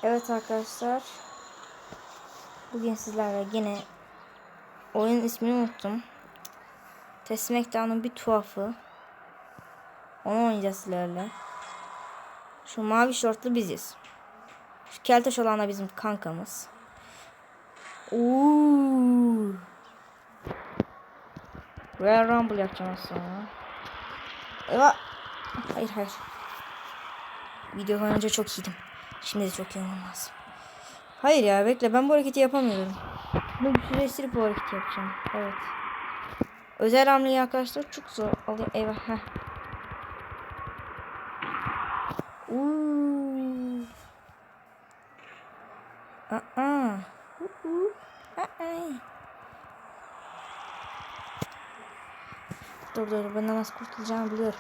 Evet arkadaşlar. Bugün sizlerle yine oyunun ismini unuttum. Smackdown'un bir tuhafı. Onu oynayacağız sizlerle. Şu mavi şortlu biziz. Şu keltoş olan da bizim kankamız. Uuu. Royal Rumble yapacağım az sonra. Eyvah. Hayır. Video önce çok iyiydim. Şimdi de çok iyi olmam lazım. Hayır ya bekle, ben bu hareketi yapamıyorum. Bunu bir süre silip bu hareketi yapacağım. Evet. Özel hamleyi arkadaşlar çok zor oluyor. Eyvah. Heh. Dur ben nasıl kurtulacağımı biliyorum.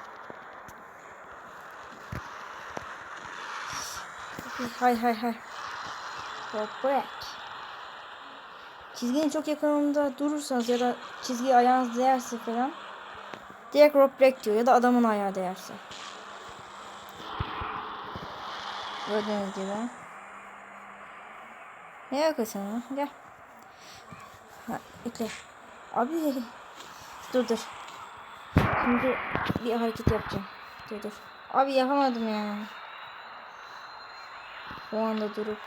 Hay. Bırak. Çizginin çok yakınında durursanız ya da çizgiye ayağınız değerse falan direkt rope break diyor ya da adamın ayağı değerse. Gördüğünüz gibi. Ne yakasın gel. Ha, bekle. Abi dur. Şimdi bir hareket yapacağım. Dur. Abi yapamadım ya. O anda durup.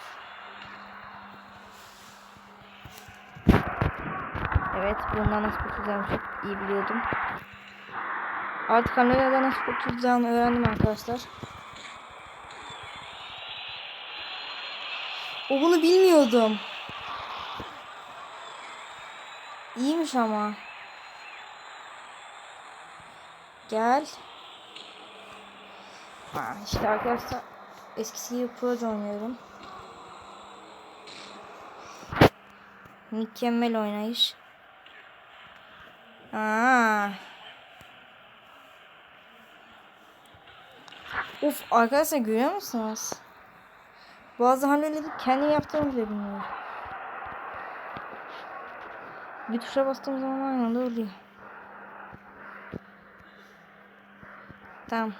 Evet, bundan nasıl kurtulacağımı çok iyi biliyordum. Artık kameradan nasıl kurtulacağımı öğrendim arkadaşlar. Bunu bilmiyordum. İyiymiş ama. Gel. İşte arkadaşlar eskisi gibi proje oynuyorum. Mükemmel oynayış. Of arkadaşlar, görüyor musunuz? Bazı hamleleri kendim yaptığımı bile bilmiyorum. Bir tuşa bastığım zaman aynı anda oluyor. Tamam.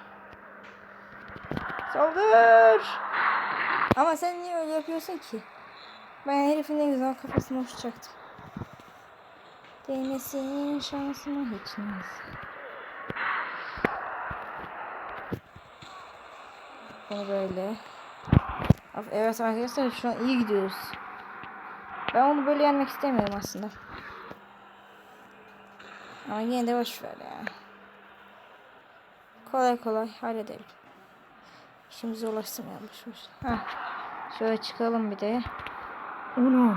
Saldır! Ama sen niye öyle yapıyorsun ki? Ben herifin ne güzel kafasına uçacaktım. Değmesin şansıma hiç neyse. Bunu böyle. Evet arkadaşlar, şu an iyi gidiyoruz. Ben onu böyle yenmek istemiyorum aslında. Ama yine de boş ver ya. Kolay halledelim. İşimizi ulaştırmayalım. Şöyle çıkalım bir de. Uno.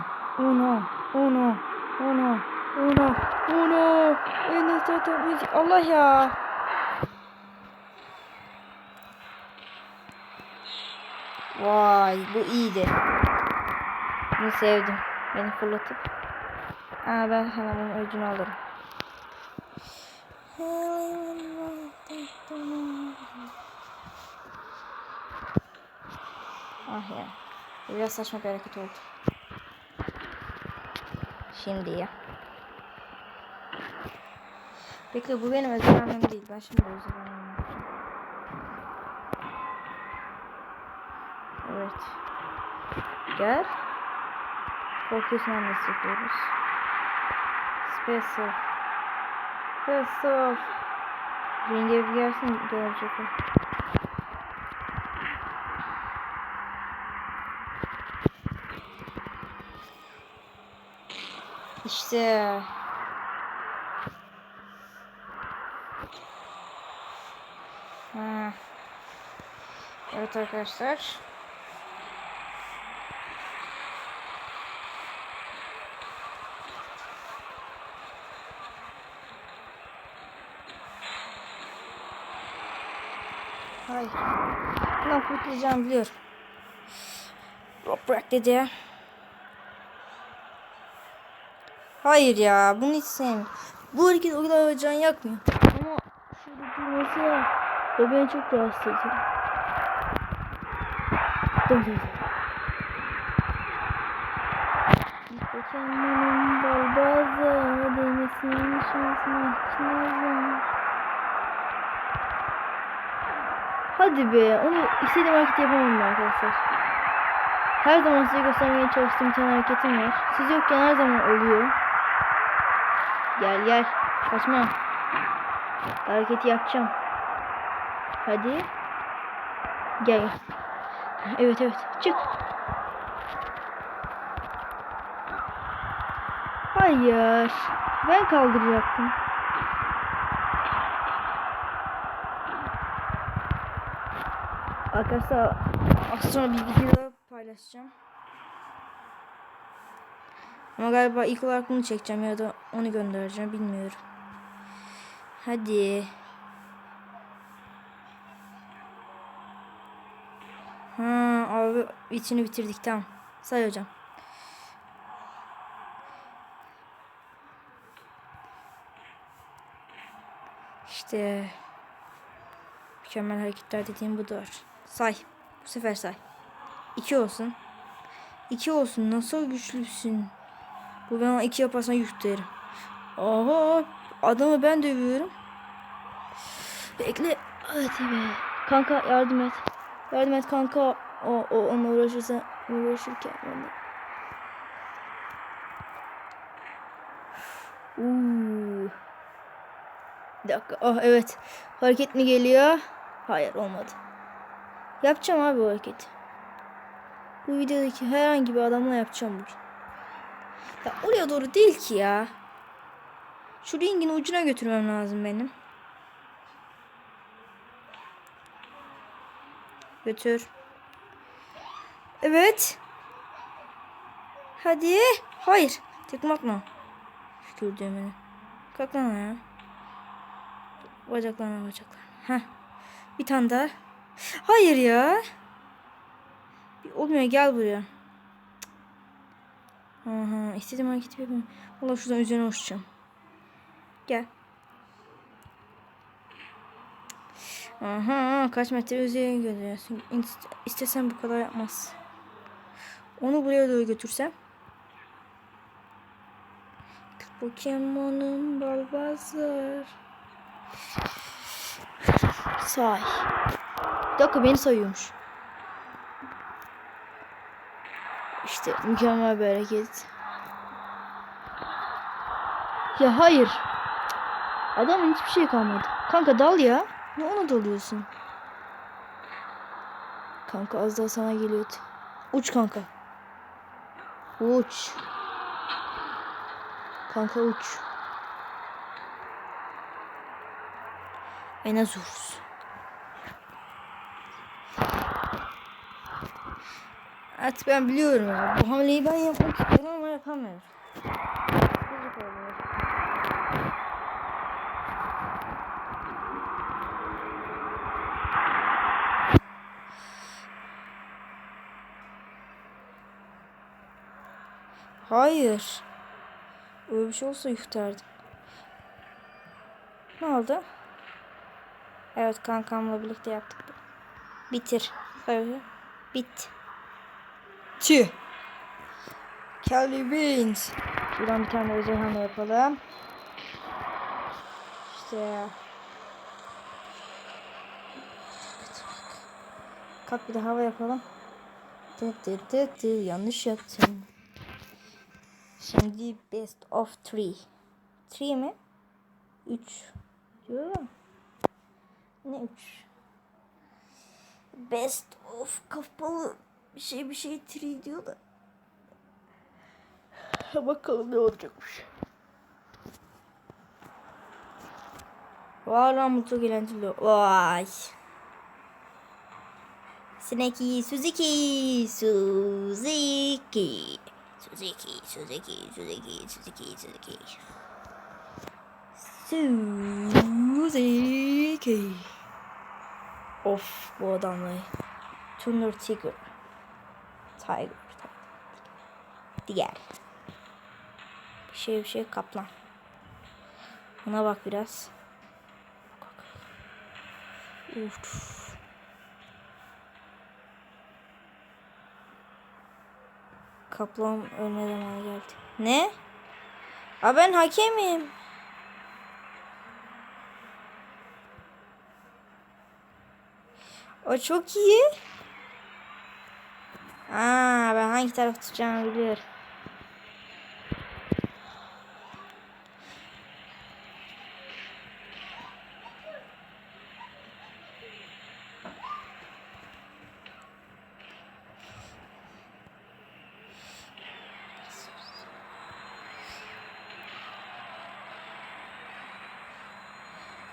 Allah ya. Vay, bu iyiydi. Bunu sevdim. Beni fırlatıp. Ben hemen onun öcünü alırım. Ya. Biraz saçma bir hareket oldu. Şimdi ya. Bekle, bu benim özel hamlem değil. Ben şimdi özel hamlem yapacağım. Evet. Gel. Focus hamlesi yapıyoruz. Space off. Ringe bir gelsin, görecek o. İşte. Evet arkadaşlar. Hayır. Bundan kurtulacağım biliyorum. Rope break dedi. Hayır ya, bunu hiç sevmiyorum. Bu hareket o kadar can yakmıyor. Ama şurada durması ya. Ve beni çok rahatsız ediyor. Dur. Kendinin balbazı değmesinin şansına hiç lazım. Hadi be, onu istediğim hareket yapamam arkadaşlar. Her zaman size göstermeye çalıştığım bir tane hareketim var. Siz yokken her zaman oluyor. Gel gel. Kaçma. Hareketi yapacağım. Hadi. Gel. Evet evet. Çık. Hayır. Ben kaldıracaktım. Arkadaşlar az sonra bir video daha paylaşacağım. Ama galiba ilk olarak bunu çekeceğim ya da onu göndereceğim, bilmiyorum. Hadi. Ha abi, içini bitirdik, tamam. Say hocam. İşte mükemmel hareketler dediğim budur. Say. Bu sefer say. 2 olsun. 2 olsun. Nasıl güçlüsün? Bu bana 2 yaparsan yük derim. Oha. Adamı ben dövüyorum. Bekle. Hadi be. Kanka yardım et. Yardım et kanka. O onunla uğraşırken ben de. Bir dakika. Oh evet. Hareket mi geliyor? Hayır, olmadı. Yapacağım abi o hareketi. Bu videodaki herhangi bir adamla yapacağım bugün. Ya oraya doğru değil ki ya. Şu ringin ucuna götürmem lazım benim. Götür. Evet. Hadi. Hayır. Tekme atma. Şükür düğmeni. Kalk lan ya. Bacaklarına. Heh. Bir tane daha. Hayır ya. Olmuyor, gel buraya. Aha, istediğim hareketi yapayım. Valla şuradan üzerine uçacağım. Gel. Aha, kaç metre üzerine götürüyorsun. İstesem bu kadar yapmaz. Onu buraya doğru götürsem. Pokemon'un balbazlar. Say. Bir dakika, beni sayıyormuş. İşte mükemmel bir hareket. Ya hayır. Adamın hiçbir şey kalmadı. Kanka dal ya. Ne ona dalıyorsun? Kanka az daha sana geliyordu. Uç kanka. Uç. Kanka uç. En az vururuz. Artık ben biliyorum ya. Bu hamleyi ben yapmak istiyorum ama yapamıyorum. Hayır. Öyle bir şey olsa yuftardım. Ne oldu? Evet, kankamla birlikte yaptık. Bitir. Öyle. Bit. Tüh. Kelly wins. Şuradan bir tane özel hamle yapalım. İşte. Kalk bir de hava yapalım. Yanlış yaptım. Şimdi best of 3. 3 mi? 3. Diyor. Ne 3? Best of kapalı bir şey 3 diyor da. Bakalım ne olacakmış. Vay lan, bu çok eğlenceli. Vay. Sneki, Suzuki. Of, bu adamlar. Thunder Tiger. Diğer. Bir şey kaplan. Buna bak biraz. Uf. Kaplan ölme zamanı geldi. Ne? Aa, ben hakemim. O çok iyi. Ben hangi taraf tutacağımı biliyorum.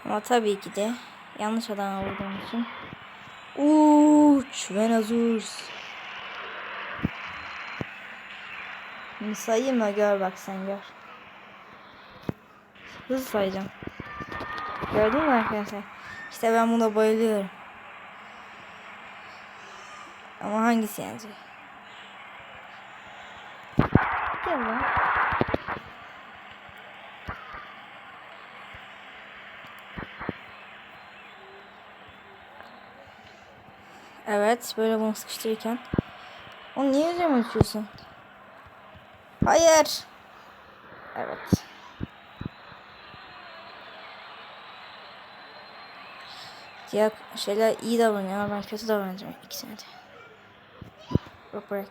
Ama tabii ki de yanlış adama vurduğum için. Uç ve nazurs. Şimdi sayayım mı? Gör bak sen gör. Hızlı sayacağım. Gördün mü arkadaşlar? İşte ben buna bayılıyorum. Ama hangisi yenecek? Gel lan. Evet, böyle bunu sıkıştırırken. Onu niye üzerime atıyorsun? Hayır. Evet. Diğer şeyler iyi davranıyor ama ben kötü davranacağım ikisine de. Bırak.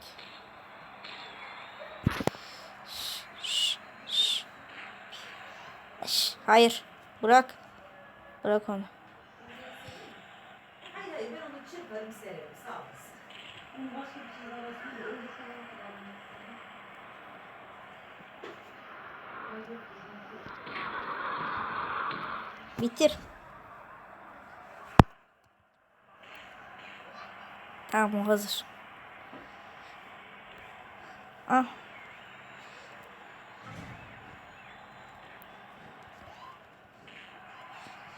Hayır. Bırak. Bırak onu. Hayır, ben onu çırparım severim. Sağ olasın. Bitir. Tamam, o hazır. Ah.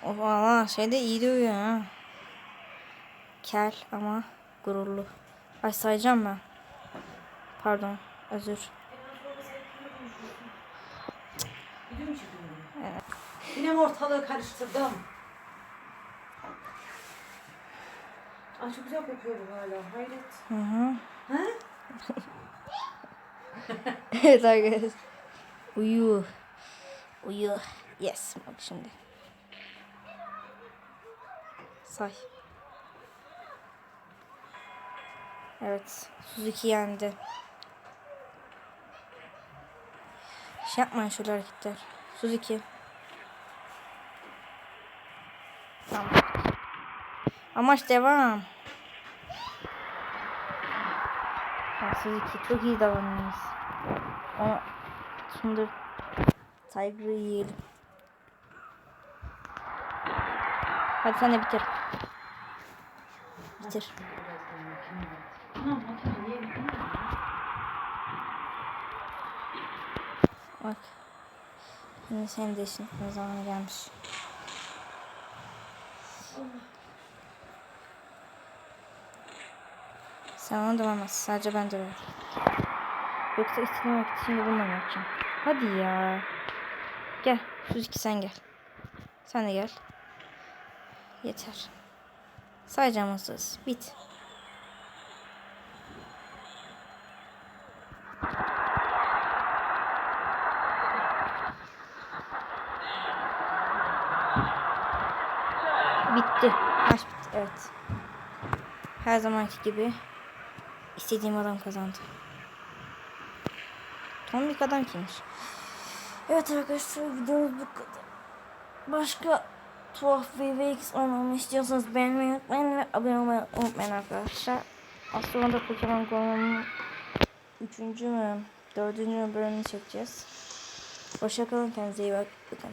O valla şeyde iyi dövüyor ha. Kel ama gururlu. Ay sayacağım ben. Pardon. Özür. Biliyor musun? Evet. Yine mi ortalığı karıştırdım? Ay çok güzel kokuyor bu hala. Hayret. Hı. Ha? Evet arkadaşlar. Uyu. Uyu. Yes. Bak şimdi. Say. Evet. Suzuki yendi. Şey yapmayın şöyle hareketler. Suzuki. Tamam. Amaç devam. Suzuki çok iyi davranıyoruz. Ama şimdi Tiger'ı yiyelim. Hadi sen de bitir. Bitir. Bak. Şimdi senin de işin ne zaman gelmiş. Sen onu dövemezsin. Sadece ben döverim. Yoksa istediğim vakit şimdi bununla mı yapacağım? Hadi ya. Gel. Suzuki sen gel. Sen de gel. Yeter. Sayacağım hızlı. Bit. Bitti. Maç bitti. Evet. Her zamanki gibi istediğim adam kazandı. Tombik adam kimmiş? Evet arkadaşlar, videomuz bu kadar. Başka tuhaf VVX oynamamı istiyorsanız beğenmeyi unutmayın ve abone olmayı unutmayın arkadaşlar. Az sonra da Pokemon Go'nun 3. mü 4. bölümünü çekeceğiz. Hoşçakalın, kendinize iyi bakın.